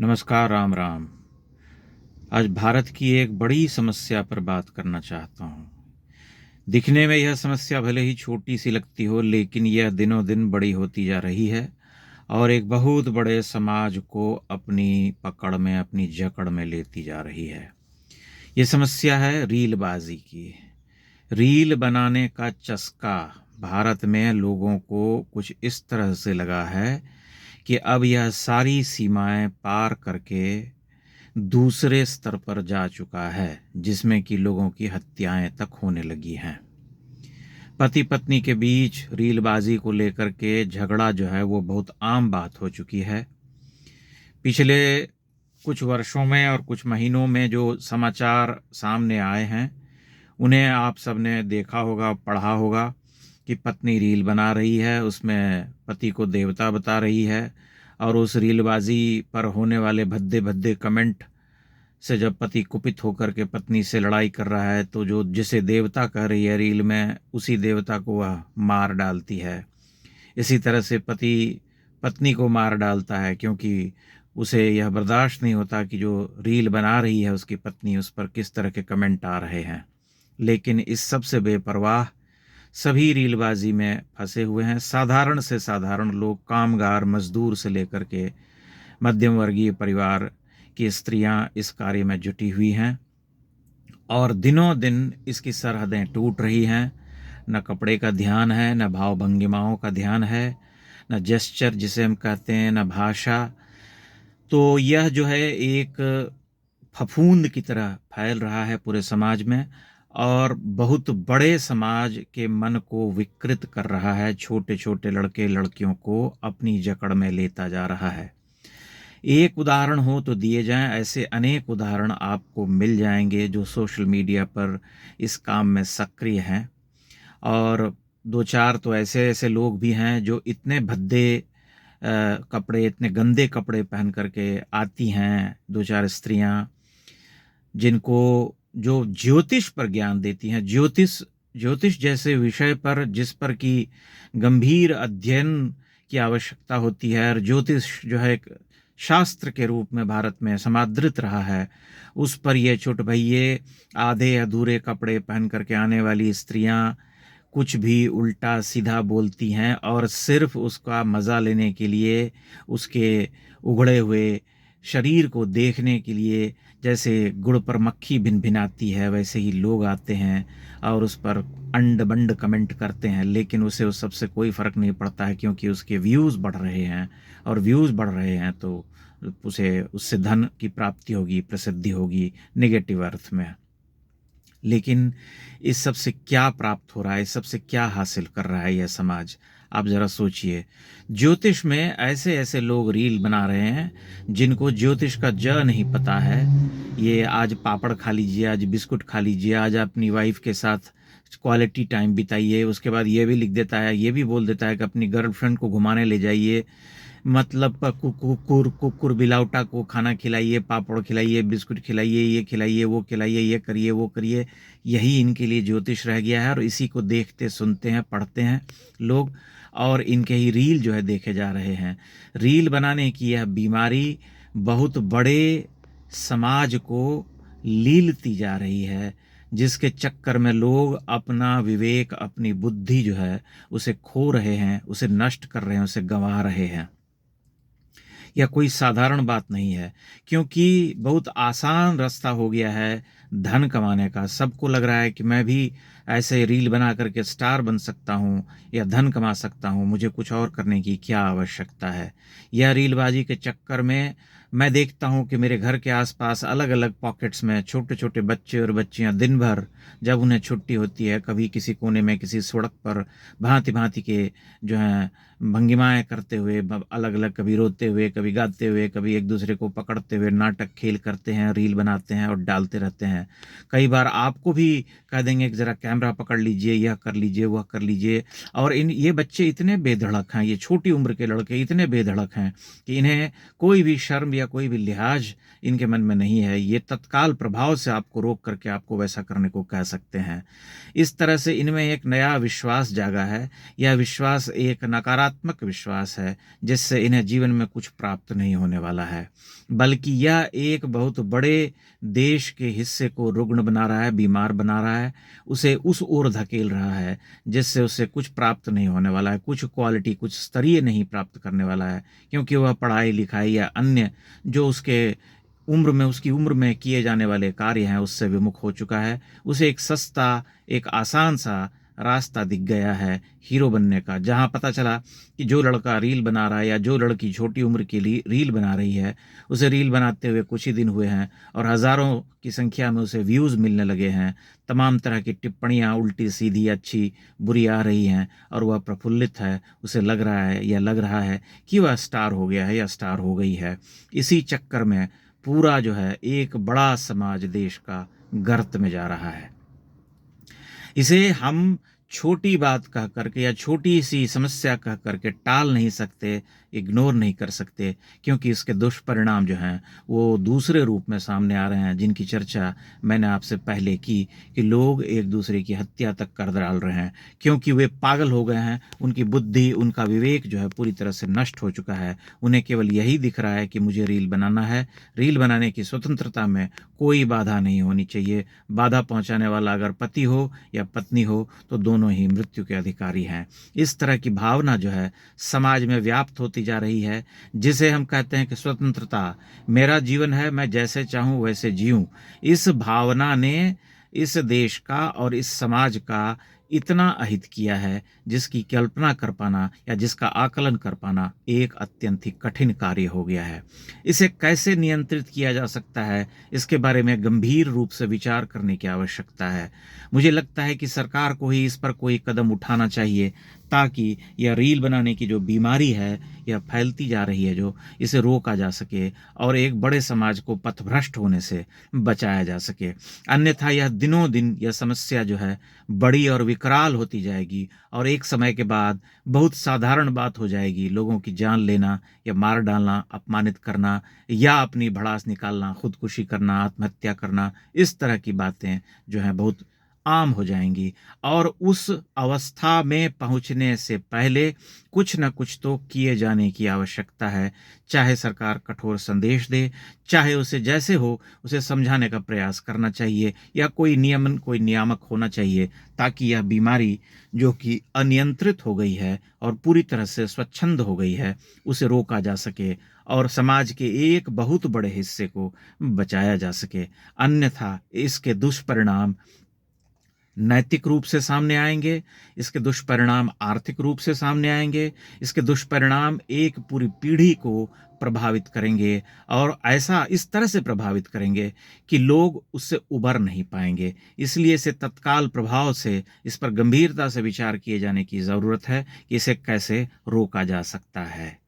नमस्कार, राम राम। आज भारत की एक बड़ी समस्या पर बात करना चाहता हूँ। दिखने में यह समस्या भले ही छोटी सी लगती हो, लेकिन यह दिनों दिन बड़ी होती जा रही है और एक बहुत बड़े समाज को अपनी पकड़ में, अपनी जकड़ में लेती जा रही है। ये समस्या है रीलबाजी की। रील बनाने का चस्का भारत में लोगों को कुछ इस तरह से लगा है कि अब यह सारी सीमाएं पार करके दूसरे स्तर पर जा चुका है, जिसमें कि लोगों की हत्याएं तक होने लगी हैं। पति पत्नी के बीच रीलबाजी को लेकर के झगड़ा जो है वो बहुत आम बात हो चुकी है। पिछले कुछ वर्षों में और कुछ महीनों में जो समाचार सामने आए हैं, उन्हें आप सबने देखा होगा, पढ़ा होगा कि पत्नी रील बना रही है, उसमें पति को देवता बता रही है और उस रीलबाजी पर होने वाले भद्दे भद्दे कमेंट से जब पति कुपित होकर के पत्नी से लड़ाई कर रहा है, तो जो जिसे देवता कह रही है रील में, उसी देवता को वह मार डालती है। इसी तरह से पति पत्नी को मार डालता है, क्योंकि उसे यह बर्दाश्त नहीं होता कि जो रील बना रही है उसकी पत्नी, उस पर किस तरह के कमेंट आ रहे हैं। लेकिन इस सब से बेपरवाह सभी रीलबाजी में फंसे हुए हैं। साधारण से साधारण लोग, कामगार, मजदूर से लेकर के मध्यम वर्गीय परिवार की स्त्रियां इस कार्य में जुटी हुई हैं और दिनों दिन इसकी सरहदें टूट रही हैं। न कपड़े का ध्यान है, न भाव भंगिमाओं का ध्यान है, न जेस्चर जिसे हम कहते हैं, न भाषा। तो यह जो है एक फफूंद की तरह फैल रहा है पूरे समाज में और बहुत बड़े समाज के मन को विकृत कर रहा है। छोटे छोटे लड़के लड़कियों को अपनी जकड़ में लेता जा रहा है। एक उदाहरण हो तो दिए जाएं, ऐसे अनेक उदाहरण आपको मिल जाएंगे जो सोशल मीडिया पर इस काम में सक्रिय हैं। और दो चार तो ऐसे ऐसे लोग भी हैं जो इतने भद्दे कपड़े, इतने गंदे कपड़े पहन करके आती हैं, दो चार स्त्रियां, जिनको जो ज्योतिष पर ज्ञान देती हैं, ज्योतिष जैसे विषय पर जिस पर कि गंभीर अध्ययन की आवश्यकता होती है, और ज्योतिष जो है एक शास्त्र के रूप में भारत में समादृत रहा है, उस पर ये छोट भैये आधे अधूरे कपड़े पहन करके आने वाली स्त्रियां कुछ भी उल्टा सीधा बोलती हैं और सिर्फ उसका मज़ा लेने के लिए, उसके उघड़े हुए शरीर को देखने के लिए, जैसे गुड़ पर मक्खी भिनभिनाती है वैसे ही लोग आते हैं और उस पर अंड बंड कमेंट करते हैं। लेकिन उसे उस सबसे कोई फ़र्क नहीं पड़ता है, क्योंकि उसके व्यूज़ बढ़ रहे हैं और व्यूज़ बढ़ रहे हैं तो उसे उससे धन की प्राप्ति होगी, प्रसिद्धि होगी, नेगेटिव अर्थ में। लेकिन इस सब से क्या प्राप्त हो रहा है, इस सब से क्या हासिल कर रहा है यह समाज? आप ज़रा सोचिए। ज्योतिष में ऐसे ऐसे लोग रील बना रहे हैं जिनको ज्योतिष का ज नहीं पता है। ये आज पापड़ खा लीजिए, आज बिस्कुट खा लीजिए, आज अपनी वाइफ के साथ क्वालिटी टाइम बिताइए। उसके बाद ये भी लिख देता है, ये भी बोल देता है कि अपनी गर्लफ्रेंड को घुमाने ले जाइए, मतलब कुकुर कुकुर बिलावटा को खाना खिलाइए, पापड़ खिलाइए, बिस्कुट खिलाइए, ये खिलाइए, वो खिलाइए, ये करिए, वो करिए। यही इनके लिए ज्योतिष रह गया है और इसी को देखते, सुनते हैं, पढ़ते हैं लोग और इनके ही रील जो है देखे जा रहे हैं। रील बनाने की यह बीमारी बहुत बड़े समाज को लीलती जा रही है, जिसके चक्कर में लोग अपना विवेक, अपनी बुद्धि जो है उसे खो रहे हैं, उसे नष्ट कर रहे हैं, उसे गंवा रहे हैं। यह कोई साधारण बात नहीं है, क्योंकि बहुत आसान रास्ता हो गया है धन कमाने का। सबको लग रहा है कि मैं भी ऐसे रील बना करके स्टार बन सकता हूँ या धन कमा सकता हूँ, मुझे कुछ और करने की क्या आवश्यकता है। यह रीलबाजी के चक्कर में मैं देखता हूँ कि मेरे घर के आसपास अलग अलग पॉकेट्स में छोटे छोटे बच्चे और बच्चियाँ दिन भर जब उन्हें छुट्टी होती है, कभी किसी कोने में किसी सड़क पर भांति भांति के जो हैं भंगिमाएं करते हुए, अलग अलग, कभी रोते हुए, कभी गाते हुए, कभी एक दूसरे को पकड़ते हुए नाटक खेल करते हैं, रील बनाते हैं और डालते रहते हैं। कई बार आपको भी कह देंगे कि ज़रा कैमरा पकड़ लीजिए, यह कर लीजिए, वह कर लीजिए। और ये बच्चे इतने बेधड़क हैं, ये छोटी उम्र के लड़के इतने बेधड़क हैं कि इन्हें कोई भी शर्म या कोई भी लिहाज इनके मन में नहीं है। ये तत्काल प्रभाव से आपको रोक करके आपको वैसा करने को कह सकते हैं। इस तरह से इनमें एक नया विश्वास जागा है। यह विश्वास एक नकारात्मक विश्वास है जिससे इन्हें जीवन में कुछ प्राप्त नहीं होने वाला है, बल्कि यह एक बहुत बड़े देश के हिस्से को रुग्ण बना रहा है, बीमार बना रहा है, उसे उस ओर धकेल रहा है जिससे उसे कुछ प्राप्त नहीं होने वाला है, कुछ क्वालिटी, कुछ स्तरीय नहीं प्राप्त करने वाला है, क्योंकि वह पढ़ाई लिखाई या अन्य जो उसकी उम्र में किए जाने वाले कार्य हैं उससे विमुख हो चुका है। उसे एक सस्ता, एक आसान सा रास्ता दिख गया है हीरो बनने का, जहां पता चला कि जो लड़का रील बना रहा है या जो लड़की छोटी उम्र के लिए रील बना रही है, उसे रील बनाते हुए कुछ ही दिन हुए हैं और हज़ारों की संख्या में उसे व्यूज़ मिलने लगे हैं। तमाम तरह की टिप्पणियां उल्टी सीधी, अच्छी बुरी आ रही हैं और वह प्रफुल्लित है। उसे लग रहा है कि वह स्टार हो गया है या स्टार हो गई है। इसी चक्कर में पूरा जो है एक बड़ा समाज देश का गर्त में जा रहा है। इसे हम छोटी बात कह करके या छोटी सी समस्या कह करके टाल नहीं सकते, इग्नोर नहीं कर सकते, क्योंकि इसके दुष्परिणाम जो हैं वो दूसरे रूप में सामने आ रहे हैं, जिनकी चर्चा मैंने आपसे पहले की कि लोग एक दूसरे की हत्या तक कर डाल रहे हैं क्योंकि वे पागल हो गए हैं। उनकी बुद्धि, उनका विवेक जो है पूरी तरह से नष्ट हो चुका है। उन्हें केवल यही दिख रहा है कि मुझे रील बनाना है। रील बनाने की स्वतंत्रता में कोई बाधा नहीं होनी चाहिए। बाधा पहुंचाने वाला अगर पति हो या पत्नी हो तो दोनों ही मृत्यु के अधिकारी हैं। इस तरह की भावना जो है समाज में व्याप्त होती जा रही है, जिसे हम कहते हैं कि स्वतंत्रता, मेरा जीवन है, मैं जैसे चाहूं वैसे जीऊं। इस भावना ने इस देश का और इस समाज का इतना अहित किया है जिसकी कल्पना कर पाना या जिसका आकलन कर पाना एक अत्यंत ही कठिन कार्य हो गया है। इसे कैसे नियंत्रित किया जा सकता है, इसके बारे में गंभीर रूप से विचार करने की आवश्यकता है। मुझे लगता है कि सरकार को ही इस पर कोई कदम उठाना चाहिए ताकि यह रील बनाने की जो बीमारी है, यह फैलती जा रही है, जो इसे रोका जा सके और एक बड़े समाज को पथभ्रष्ट होने से बचाया जा सके। अन्यथा यह दिनों दिन यह समस्या जो है बड़ी और विकराल होती जाएगी और एक समय के बाद बहुत साधारण बात हो जाएगी। लोगों की जान लेना या मार डालना, अपमानित करना या अपनी भड़ास निकालना, खुदकुशी करना, आत्महत्या करना, इस तरह की बातें जो हैं बहुत आम हो जाएंगी। और उस अवस्था में पहुंचने से पहले कुछ न कुछ तो किए जाने की आवश्यकता है। चाहे सरकार कठोर संदेश दे, चाहे उसे जैसे हो उसे समझाने का प्रयास करना चाहिए, या कोई नियामक होना चाहिए ताकि यह बीमारी जो कि अनियंत्रित हो गई है और पूरी तरह से स्वच्छंद हो गई है, उसे रोका जा सके और समाज के एक बहुत बड़े हिस्से को बचाया जा सके। अन्यथा इसके दुष्परिणाम नैतिक रूप से सामने आएंगे, इसके दुष्परिणाम आर्थिक रूप से सामने आएंगे, इसके दुष्परिणाम एक पूरी पीढ़ी को प्रभावित करेंगे और ऐसा इस तरह से प्रभावित करेंगे कि लोग उससे उबर नहीं पाएंगे। इसलिए इसे तत्काल प्रभाव से इस पर गंभीरता से विचार किए जाने की ज़रूरत है कि इसे कैसे रोका जा सकता है।